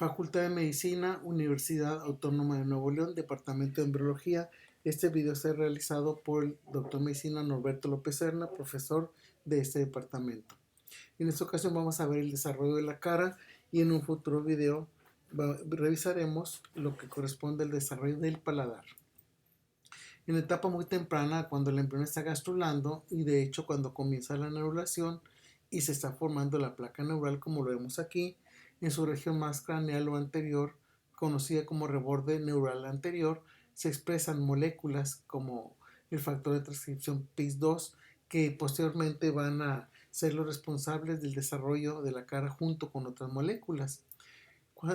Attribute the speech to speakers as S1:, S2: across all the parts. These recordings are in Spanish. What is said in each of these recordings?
S1: Facultad de Medicina, Universidad Autónoma de Nuevo León, Departamento de Embriología. Este video está realizado por el Dr. Medicina Norberto López Serna, profesor de este departamento. En esta ocasión vamos a ver el desarrollo de la cara y en un futuro video revisaremos lo que corresponde al desarrollo del paladar. En etapa muy temprana, cuando el embrión está gastrulando y de hecho cuando comienza la neurulación y se está formando la placa neural como lo vemos aquí, en su región más craneal o anterior, conocida como reborde neural anterior, se expresan moléculas como el factor de transcripción PIS2 que posteriormente van a ser los responsables del desarrollo de la cara junto con otras moléculas.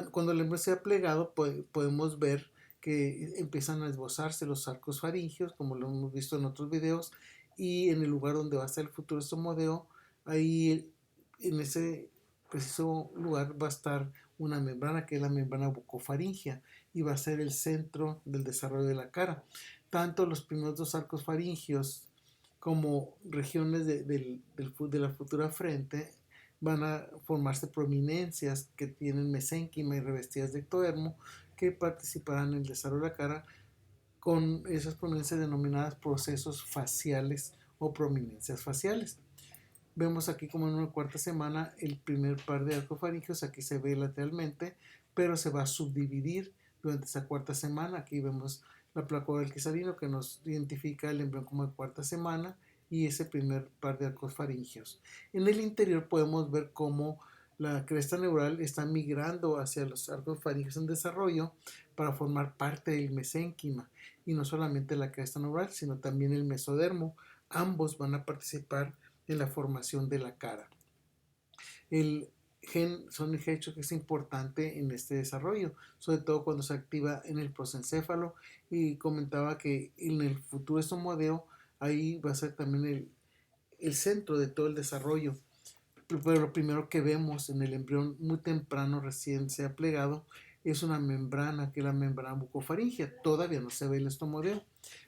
S1: Cuando el embrión sea plegado, podemos ver que empiezan a esbozarse los arcos faringios, como lo hemos visto en otros videos, y en el lugar donde va a estar el futuro estomodeo, ahí en ese preciso lugar va a estar una membrana que es la membrana bucofaringia y va a ser el centro del desarrollo de la cara. Tanto los primeros dos arcos faringios como regiones de la futura frente van a formarse prominencias que tienen mesénquima y revestidas de ectodermo que participarán en el desarrollo de la cara con esas prominencias denominadas procesos faciales o prominencias faciales. Vemos aquí como en una cuarta semana el primer par de arcofaringios, aquí se ve lateralmente, pero se va a subdividir durante esa cuarta semana. Aquí vemos la placa del quesalino que nos identifica el embrión como de cuarta semana y ese primer par de arcos faringios. En el interior podemos ver cómo la cresta neural está migrando hacia los arcos faringios en desarrollo para formar parte del mesénquima y no solamente la cresta neural sino también el mesodermo. Ambos van a participar en la formación de la cara. El gen sonic-hecho que es importante en este desarrollo, sobre todo cuando se activa en el prosencéfalo, y comentaba que en el futuro estomodeo ahí va a ser también el centro de todo el desarrollo. Pero lo primero que vemos en el embrión muy temprano, recién se ha plegado, es una membrana, que es la membrana bucofaringia. Todavía no se ve el estomodeo,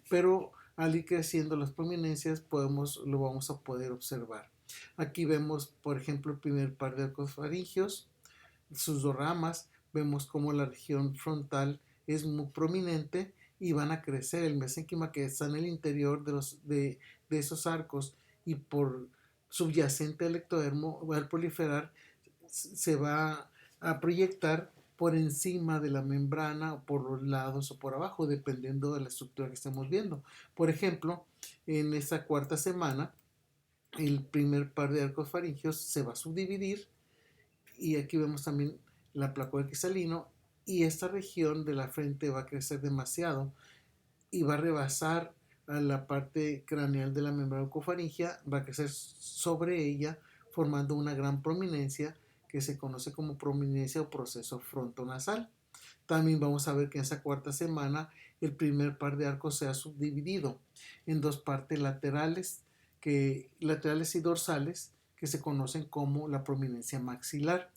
S1: pero al ir creciendo las prominencias lo vamos a poder observar. Aquí vemos, por ejemplo, el primer par de arcos faringios, sus dos ramas, vemos cómo la región frontal es muy prominente y van a crecer el mesénquima que está en el interior de esos arcos y por subyacente al ectodermo al proliferar se va a proyectar por encima de la membrana o por los lados o por abajo dependiendo de la estructura que estemos viendo. Por ejemplo, en esta cuarta semana el primer par de arcos faringios se va a subdividir y aquí vemos también la placoide cristalino y esta región de la frente va a crecer demasiado y va a rebasar a la parte craneal de la membrana bucofaringia, va a crecer sobre ella formando una gran prominencia que se conoce como prominencia o proceso frontonasal. También vamos a ver que en esa cuarta semana el primer par de arcos se ha subdividido en dos partes laterales y dorsales que se conocen como la prominencia maxilar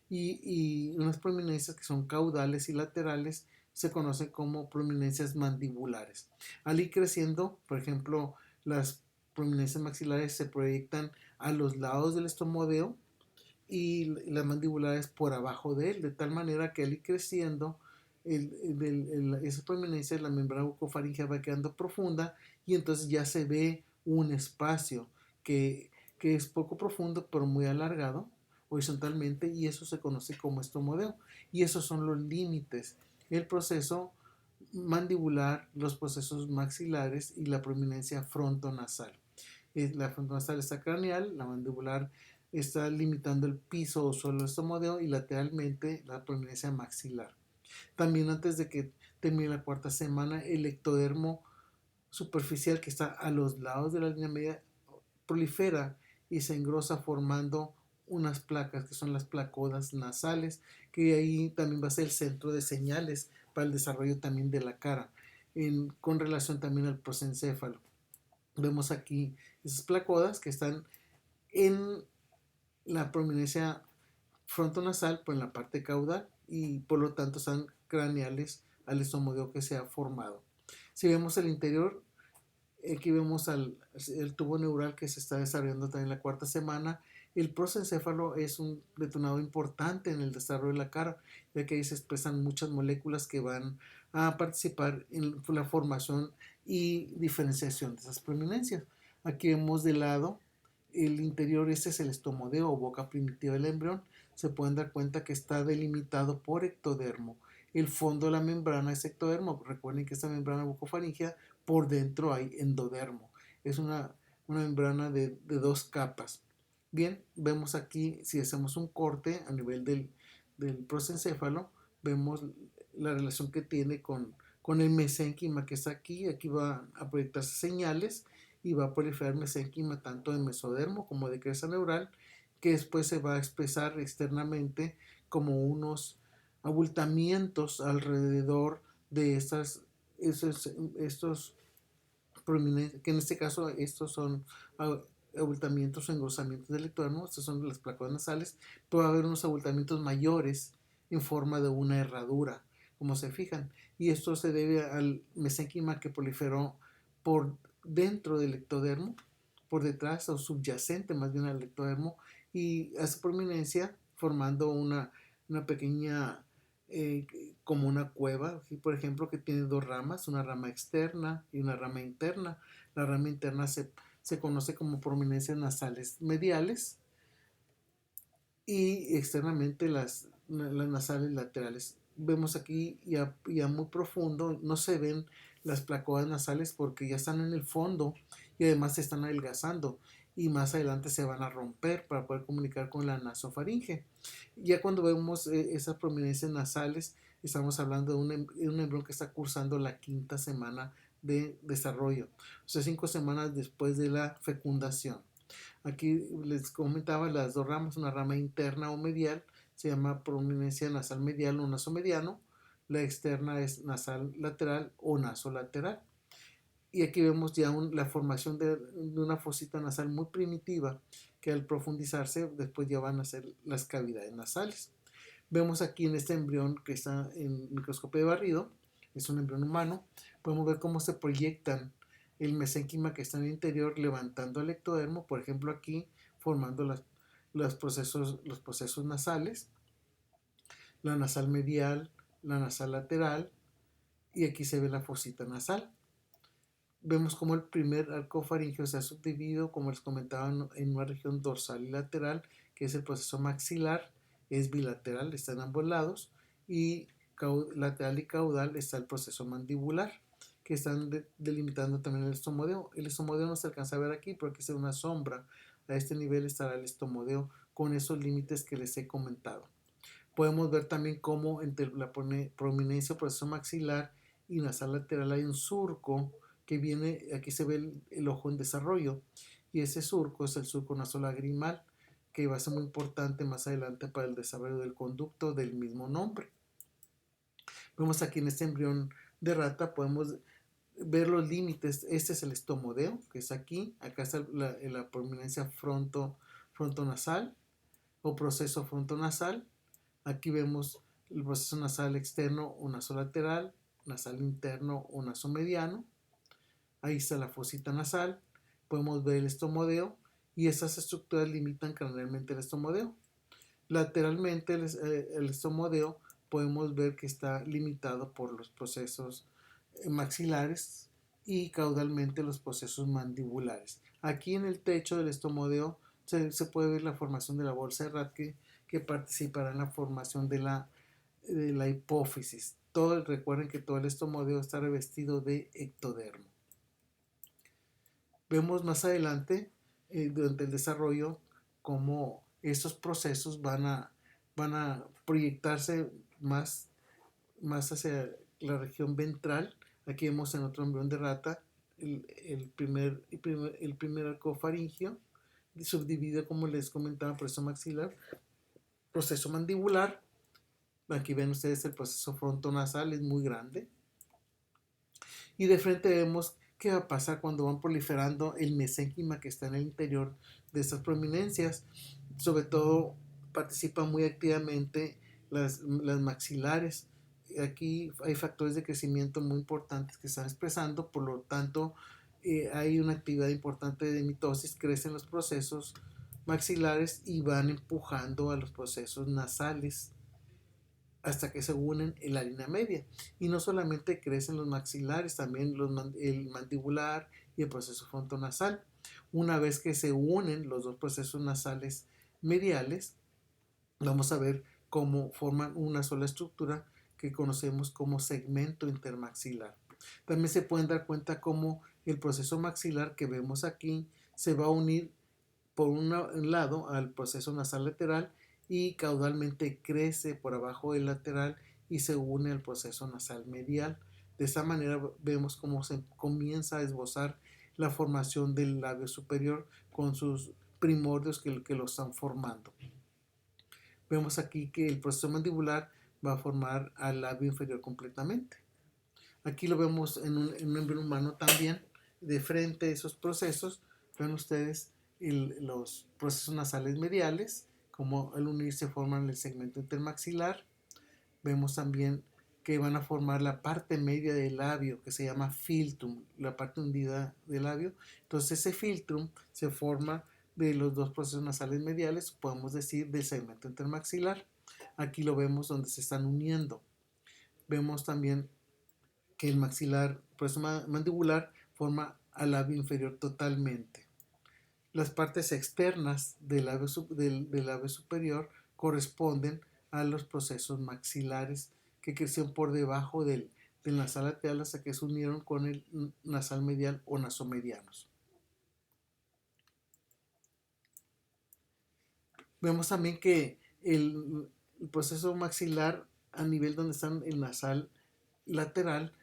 S1: y unas prominencias que son caudales y laterales se conocen como prominencias mandibulares. Al ir creciendo, por ejemplo, las prominencias maxilares se proyectan a los lados del estomodeo y las mandibulares por abajo de él, de tal manera que al ir creciendo, esa prominencia de la membrana bucofaringea va quedando profunda y entonces ya se ve un espacio que es poco profundo pero muy alargado horizontalmente y eso se conoce como estomodeo y esos son los límites, el proceso mandibular, los procesos maxilares y la prominencia frontonasal. La frontonasal está craneal, la mandibular está limitando el piso o suelo del estomodeo y lateralmente la prominencia maxilar. También antes de que termine la cuarta semana, el ectodermo superficial que está a los lados de la línea media prolifera y se engrosa formando unas placas que son las placodas nasales, que ahí también va a ser el centro de señales para el desarrollo también de la cara, con relación también al prosencéfalo. Vemos aquí esas placodas que están en la prominencia frontonasal, pues en la parte caudal y por lo tanto están craneales al estomodeo que se ha formado. Si vemos el interior, aquí vemos el tubo neural que se está desarrollando también en la cuarta semana El prosencéfalo es un detonador importante en el desarrollo de la cara, ya que ahí se expresan muchas moléculas que van a participar en la formación y diferenciación de esas prominencias. Aquí vemos de lado el interior, este es el estomodeo o boca primitiva del embrión. Se pueden dar cuenta que está delimitado por ectodermo. El fondo de la membrana es ectodermo. Recuerden que esta membrana bucofaringea, por dentro hay endodermo. Es una membrana de dos capas. Bien, vemos aquí, si hacemos un corte a nivel del prosencéfalo, vemos la relación que tiene con el mesénquima que está aquí. Aquí va a proyectarse señales y va a proliferar mesénquima tanto de mesodermo como de cresta neural, que después se va a expresar externamente como unos abultamientos alrededor de estos prominentes, que en este caso estos son abultamientos o engrosamientos del ectodermo. Estos son las placas nasales. Puede haber unos abultamientos mayores en forma de una herradura, como se fijan, y esto se debe al mesénquima que proliferó por dentro del ectodermo, por detrás o subyacente más bien al ectodermo, y hace prominencia formando una pequeña eh, como una cueva, por ejemplo, que tiene dos ramas, una rama externa y una rama interna. La rama interna se conoce como prominencias nasales mediales y externamente las nasales laterales. Vemos aquí ya muy profundo, no se ven las placoas nasales porque ya están en el fondo y además se están adelgazando y más adelante se van a romper para poder comunicar con la nasofaringe. Ya cuando vemos esas prominencias nasales, estamos hablando de un embrión que está cursando la quinta semana de desarrollo, o sea, 5 semanas después de la fecundación. Aquí les comentaba las dos ramas, una rama interna o medial, se llama prominencia nasal medial o nasomediano, la externa es nasal lateral o nasolateral. Y aquí vemos ya la formación de una fosita nasal muy primitiva que al profundizarse después ya van a ser las cavidades nasales. Vemos aquí en este embrión que está en microscopio de barrido, es un embrión humano, podemos ver cómo se proyectan el mesénquima que está en el interior levantando el ectodermo, por ejemplo aquí formando los procesos nasales, la nasal medial, la nasal lateral, y aquí se ve la fosita nasal. Vemos como el primer arco faríngeo se ha subdividido, como les comentaba, en una región dorsal y lateral, que es el proceso maxilar, es bilateral, está en ambos lados, y lateral y caudal está el proceso mandibular, que están delimitando también el estomodeo. El estomodeo no se alcanza a ver aquí, pero aquí se ve una sombra. A este nivel estará el estomodeo con esos límites que les he comentado. Podemos ver también cómo entre la prominencia o proceso maxilar y nasal lateral hay un surco que viene, aquí se ve el ojo en desarrollo, y ese surco es el surco nasolagrimal, que va a ser muy importante más adelante para el desarrollo del conducto del mismo nombre. Vemos aquí en este embrión de rata, podemos ver los límites. Este es el estomodeo, que es aquí, acá está la prominencia frontonasal o proceso frontonasal. Aquí vemos el proceso nasal externo o nasolateral, nasal interno o nasomediano. Ahí está la fosita nasal. Podemos ver el estomodeo y estas estructuras limitan cranealmente el estomodeo. Lateralmente el estomodeo podemos ver que está limitado por los procesos maxilares y caudalmente los procesos mandibulares. Aquí en el techo del estomodeo se puede ver la formación de la bolsa de Rathke, que participará en la formación de la hipófisis. Recuerden que todo el estomodeo está revestido de ectodermo. Vemos más adelante, durante el desarrollo, cómo estos procesos van a proyectarse más hacia la región ventral. Aquí vemos en otro embrión de rata el primer arco faríngeo, subdividido, como les comentaba, proceso maxilar, proceso mandibular. Aquí ven ustedes el proceso frontonasal, es muy grande. Y de frente vemos qué va a pasar cuando van proliferando el mesénquima que está en el interior de estas prominencias. Sobre todo participa muy activamente las maxilares. Aquí hay factores de crecimiento muy importantes que están expresando, por lo tanto hay una actividad importante de mitosis, crecen los procesos maxilares y van empujando a los procesos nasales hasta que se unen en la línea media. Y no solamente crecen los maxilares, también el mandibular y el proceso frontonasal. Una vez que se unen los dos procesos nasales mediales, vamos a ver cómo forman una sola estructura que conocemos como segmento intermaxilar. También se pueden dar cuenta cómo el proceso maxilar que vemos aquí se va a unir por un lado al proceso nasal lateral y caudalmente crece por abajo del lateral y se une al proceso nasal medial. De esta manera vemos cómo se comienza a esbozar la formación del labio superior con sus primordios que lo están formando. Vemos aquí que el proceso mandibular va a formar al labio inferior completamente. Aquí lo vemos en un embrión humano también, de frente a esos procesos. Ven ustedes los procesos nasales mediales, como al unirse forman el segmento intermaxilar. Vemos también que van a formar la parte media del labio, que se llama filtrum, la parte hundida del labio. Entonces ese filtrum se forma de los dos procesos nasales mediales, podemos decir del segmento intermaxilar. Aquí lo vemos donde se están uniendo. Vemos también que el maxilar, proceso mandibular, forma al labio inferior totalmente. Las partes externas del labio superior corresponden a los procesos maxilares que crecieron por debajo del nasal lateral hasta que se unieron con el nasal medial o nasomedianos. Vemos también que el proceso maxilar a nivel donde está el nasal lateral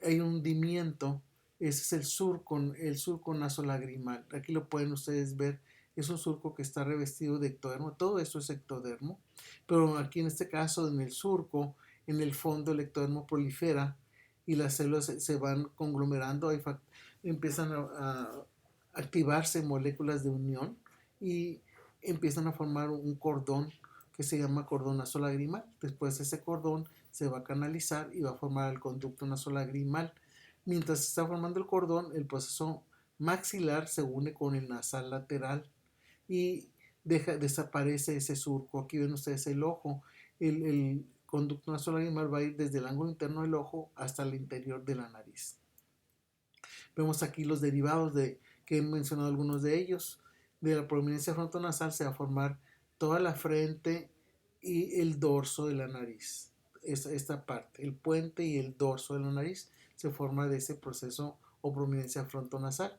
S1: hay un hundimiento. Ese es el surco nasolagrimal. Aquí lo pueden ustedes ver. Es un surco que está revestido de ectodermo. Todo esto es ectodermo. Pero aquí en este caso, en el surco, en el fondo, el ectodermo prolifera y las células se van conglomerando. Empiezan a activarse moléculas de unión y empiezan a formar un cordón que se llama cordón nasolagrimal. Después ese cordón se va a canalizar y va a formar el conducto nasolagrimal. Mientras se está formando el cordón, el proceso maxilar se une con el nasal lateral y desaparece ese surco. Aquí ven ustedes el ojo. El conducto nasolagrimal va a ir desde el ángulo interno del ojo hasta el interior de la nariz. Vemos aquí los derivados que he mencionado algunos de ellos. De la prominencia frontonasal se va a formar toda la frente y el dorso de la nariz. Esta parte, el puente y el dorso de la nariz, se forma de ese proceso o prominencia frontonasal.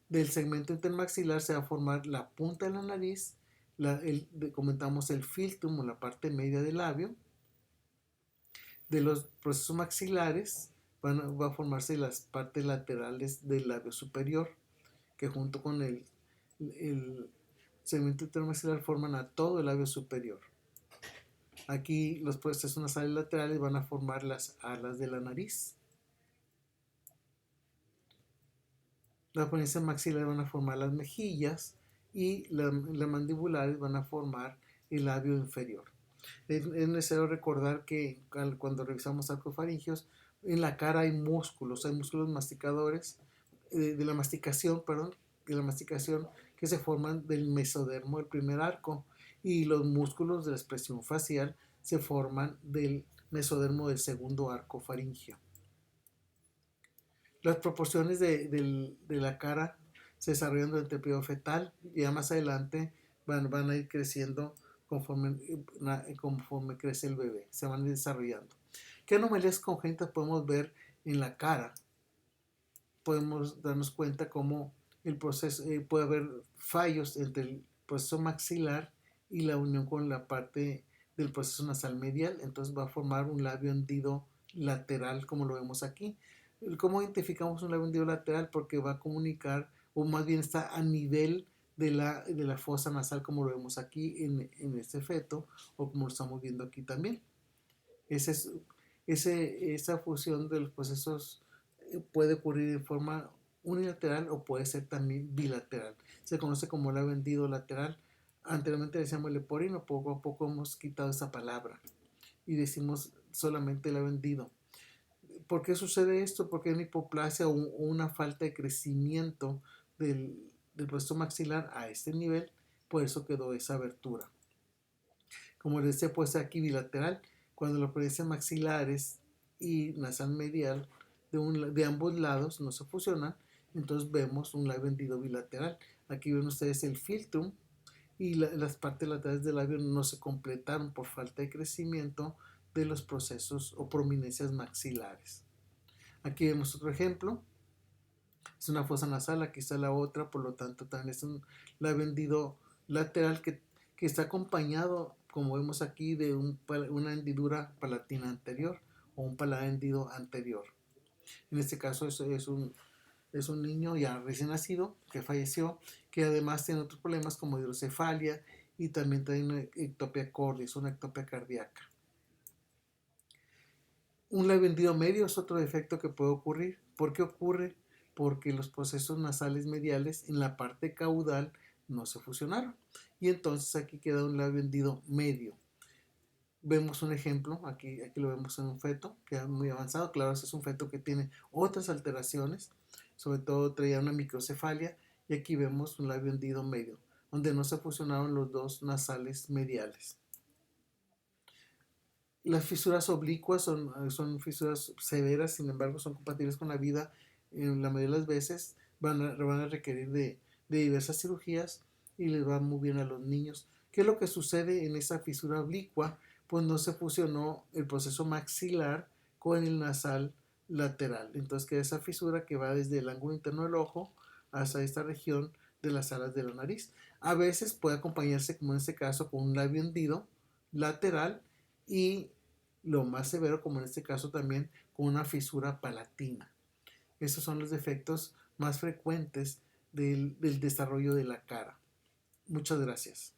S1: Del segmento intermaxilar se va a formar la punta de la nariz, comentamos el filtrum o la parte media del labio. De los procesos maxilares va a formarse las partes laterales del labio superior, que junto con el segmento intermaxilar forman a todo el labio superior. Aquí los procesos nasales laterales van a formar las alas de la nariz. Las prominencias maxilares van a formar las mejillas y las mandibulares van a formar el labio inferior. Es necesario recordar que cuando revisamos arcofaringios, en la cara hay músculos masticadores, de la masticación, que se forman del mesodermo del primer arco, y los músculos de la expresión facial se forman del mesodermo del segundo arco faringio. Las proporciones de la cara se desarrollan durante el periodo fetal y ya más adelante van a ir creciendo conforme crece el bebé, se van desarrollando. ¿Qué anomalías congénitas podemos ver en la cara? Podemos darnos cuenta cómo el proceso, puede haber fallos entre el proceso maxilar y la unión con la parte del proceso nasal medial, entonces va a formar un labio hendido lateral como lo vemos aquí. ¿Cómo identificamos un labio hendido lateral? Porque va a comunicar, o más bien está a nivel de la fosa nasal como lo vemos aquí en este feto, o como lo estamos viendo aquí también. Esa fusión de los procesos puede ocurrir de forma unilateral o puede ser también bilateral. Se conoce como labio hendido lateral. Anteriormente decíamos leporino, poco a poco hemos quitado esa palabra y decimos solamente labio hendido. ¿Por qué sucede esto? Porque hay una hipoplasia o una falta de crecimiento del proceso maxilar a este nivel por eso quedó esa abertura. Como les decía, puede ser aquí bilateral, cuando la provincia maxilares y nasal medial de ambos lados no se fusionan, entonces vemos un labio hendido bilateral. Aquí ven ustedes el filtrum y las partes laterales del labio no se completaron por falta de crecimiento de los procesos o prominencias maxilares. Aquí vemos otro ejemplo. Es una fosa nasal, aquí está la otra, por lo tanto también es un labio hendido lateral que está acompañado, como vemos aquí, de una hendidura palatina anterior o un paladar hendido anterior. En este caso es un niño ya recién nacido que falleció, que además tiene otros problemas como hidrocefalia y también tiene una ectopia cordis, una ectopia cardíaca. Un labio hendido medio es otro defecto que puede ocurrir. ¿Por qué ocurre? Porque los procesos nasales mediales en la parte caudal no se fusionaron. Y entonces aquí queda un labio hendido medio. Vemos un ejemplo, aquí lo vemos en un feto, ya muy avanzado. Claro, ese es un feto que tiene otras alteraciones, sobre todo traía una microcefalia, y aquí vemos un labio hendido medio, donde no se fusionaron los dos nasales mediales. Las fisuras oblicuas son fisuras severas, sin embargo son compatibles con la vida. En la mayoría de las veces van a requerir de diversas cirugías y les va muy bien a los niños. ¿Qué es lo que sucede en esa fisura oblicua? Pues no se fusionó el proceso maxilar con el nasal lateral. Entonces queda esa fisura que va desde el ángulo interno del ojo hasta esta región de las alas de la nariz. A veces puede acompañarse, como en este caso, con un labio hendido lateral y lo más severo, como en este caso también, con una fisura palatina. Esos son los defectos más frecuentes del desarrollo de la cara. Muchas gracias.